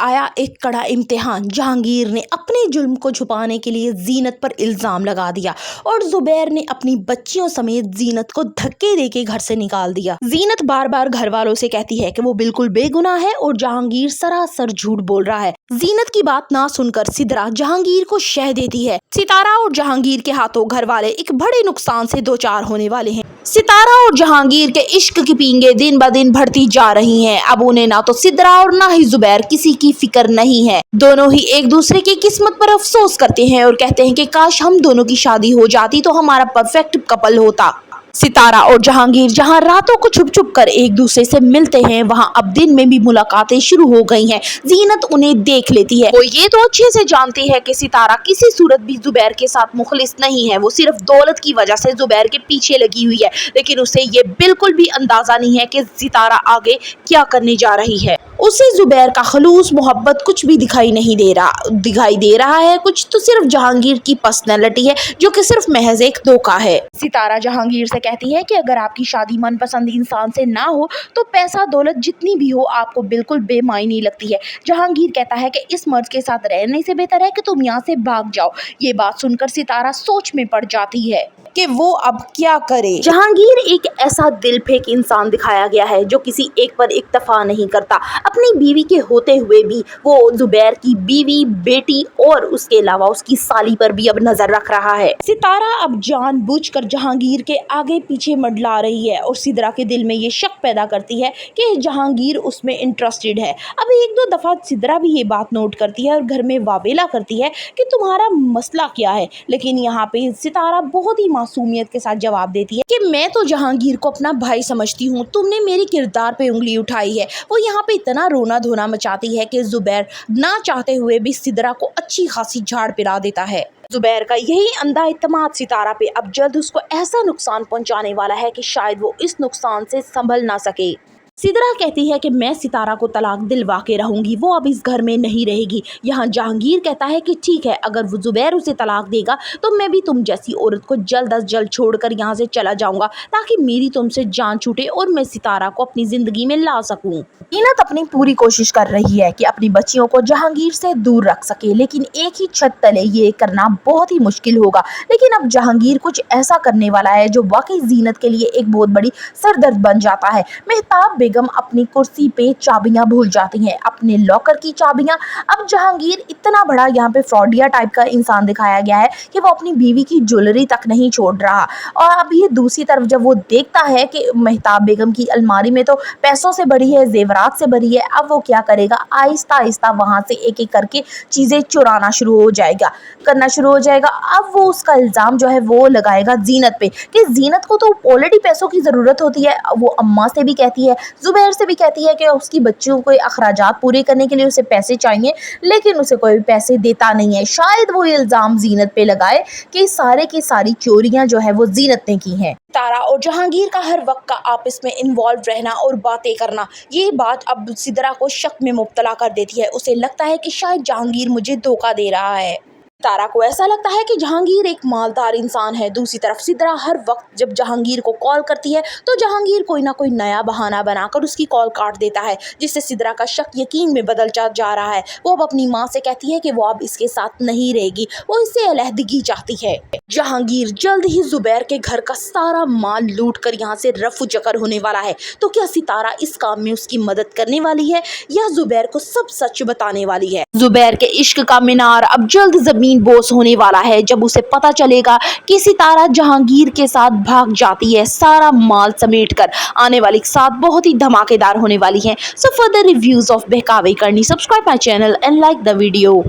आया एक कड़ा इम्तिहान। जहांगीर ने अपने जुल्म को छुपाने के लिए जीनत पर इल्ज़ाम लगा दिया और जुबैर ने अपनी बच्चियों समेत जीनत को धक्के देके घर से निकाल दिया। जीनत बार बार घर वालों से कहती है कि वो बिल्कुल बेगुनाह है और जहांगीर सरासर झूठ बोल रहा है। जीनत की बात ना सुनकर सिदरा जहांगीर को शह देती है। सितारा और जहांगीर के हाथों घर वाले एक बड़े नुकसान से दो चार होने वाले हैं। सितारा और जहांगीर के इश्क की पींगे दिन ब दिन बढ़ती जा रही हैं। अब उन्हें ना तो सिदरा और ना ही जुबैर किसी की फिक्र नहीं है। दोनों ही एक दूसरे की किस्मत पर अफसोस करते हैं और कहते हैं कि काश हम दोनों की शादी हो जाती तो हमारा परफेक्ट कपल होता। सितारा और जहांगीर जहां रातों को छुप छुप कर एक दूसरे से मिलते हैं, वहां अब दिन में भी मुलाकातें शुरू हो गई हैं। जीनत उन्हें देख लेती है। वो ये तो अच्छे से जानती है कि सितारा किसी सूरत भी जुबैर के साथ मुखलिस नहीं है। वो सिर्फ दौलत की वजह से जुबैर के पीछे लगी हुई है, लेकिन उसे ये बिल्कुल भी अंदाजा नहीं है कि सितारा आगे क्या करने जा रही है। उसे जुबैर का खलूस मोहब्बत कुछ भी दिखाई दे रहा है। कुछ तो सिर्फ जहांगीर की पर्सनैलिटी है जो कि सिर्फ महज एक धोखा है। सितारा जहांगीर से कहती है कि अगर आपकी शादी मनपसंद इंसान से ना हो तो पैसा दौलत जितनी भी हो आपको बिल्कुल बेमायनी लगती है। जहांगीर कहता है कि इस मर्द के साथ रहने से बेहतर है कि तुम यहाँ से भाग जाओ। ये बात सुनकर सितारा सोच में पड़ जाती है कि वो अब क्या करे। जहांगीर एक ऐसा दिल फेंक इंसान दिखाया गया है जो किसी एक पर इक्तफा नहीं करता। अपनी बीवी के होते हुए भी वो जुबैर की बीवी, बेटी और उसके अलावा उसकी साली पर भी अब नजर रख रहा है। सितारा अब जानबूझकर जहांगीर के आगे पीछे मंडला रही है और सिदरा के दिल में ये शक पैदा करती है कि जहांगीर उसमें इंटरेस्टेड है। अब एक दो दफा सिदरा भी ये बात नोट करती है और घर में वावेला करती है कि तुम्हारा मसला क्या है, लेकिन यहाँ पे सितारा बहुत ही मासूमियत के साथ जवाब देती है कि मैं तो जहांगीर को अपना भाई समझती हूँ, तुमने मेरी किरदार पे उंगली उठाई है। वो यहाँ पे इतना रोना धोना मचाती है कि जुबैर ना चाहते हुए भी सिदरा को अच्छी खासी झाड़ पिला देता है। जुबैर का यही अंधा इत्मीनान सितारा पे अब जल्द उसको ऐसा नुकसान पहुंचाने वाला है कि शायद वो इस नुकसान से संभल ना सके। सिदरा कहती है कि मैं सितारा को तलाक दिलवा के रहूंगी, वो अब इस घर में नहीं रहेगी। यहाँ जहांगीर कहता है कि ठीक है, अगर वो जुबैर उसे तलाक देगा तो मैं भी तुम जैसी औरत को जल्द अज जल्द छोड़कर यहाँ से चला जाऊंगा ताकि मेरी तुमसे जान छूटे और मैं सितारा को अपनी जिंदगी में ला सकूं। जीनत अपनी पूरी कोशिश कर रही है कि अपनी बच्चियों को जहांगीर से दूर रख सके, लेकिन एक ही छत तले ये करना बहुत ही मुश्किल होगा। लेकिन अब जहांगीर कुछ ऐसा करने वाला है जो वाकई जीनत के लिए एक बहुत बड़ी सरदर्द बन जाता है। मेहताब बेगम अपनी कुर्सी पे चाबियां भूल जाती हैं, अपने लॉकर की चाबियां। अब जहांगीर इतना बड़ा यहाँ पे फ्रॉडिया टाइप का इंसान दिखाया गया है कि वो अपनी बीवी की ज्वेलरी तक नहीं छोड़ रहा। और अब ये दूसरी तरफ जब वो देखता है कि मेहताब बेगम की अलमारी में तो पैसों से भरी है, जेवरात से भरी है, अब वो क्या करेगा, आहिस्ता आहिस्ता वहां से एक एक करके चीजें चुराना शुरू हो जाएगा। अब वो उसका इल्जाम जो है वो लगाएगा जीनत पे कि जीनत को तो ऑलरेडी पैसों की जरूरत होती है। वो अम्मा से भी कहती है, जुबैर से भी कहती है कि उसकी बच्चियों को अखराजात पूरे करने के लिए उसे पैसे चाहिए, लेकिन उसे कोई पैसे देता नहीं है। शायद वो इल्जाम जीनत पे लगाए कि सारे की सारी चोरियां जो है वो जीनत ने की हैं। तारा और जहांगीर का हर वक्त का आपस में इन्वॉल्व रहना और बातें करना, ये बात अब सिदरा को शक में मुब्तला कर देती है। उसे लगता है कि शायद जहांगीर मुझे धोखा दे रहा है। तारा को ऐसा लगता है कि जहांगीर एक मालदार इंसान है। दूसरी तरफ सिदरा हर वक्त जब जहांगीर को कॉल करती है तो जहांगीर कोई ना कोई नया बहाना बनाकर उसकी कॉल काट देता है, जिससे सिदरा का शक यकीन में बदल जा रहा है। वो अब अपनी माँ से कहती है कि वो अब इसके साथ नहीं रहेगी, वो इससे अलहदगी चाहती है। जहांगीर जल्द ही जुबैर के घर का सारा माल लूट कर यहाँ से रफू चक्कर होने वाला है। तो क्या सितारा इस काम में उसकी मदद करने वाली है या जुबैर को सब सच बताने वाली है? जुबैर के इश्क का मीनार अब जल्द जमीन बोस होने वाला है जब उसे पता चलेगा कि सितारा जहांगीर के साथ भाग जाती है, सारा माल समेटकर। आने वाली साथ बहुत ही धमाकेदार होने वाली है। So for the reviews of बहकावे करनी, subscribe my channel and like the video.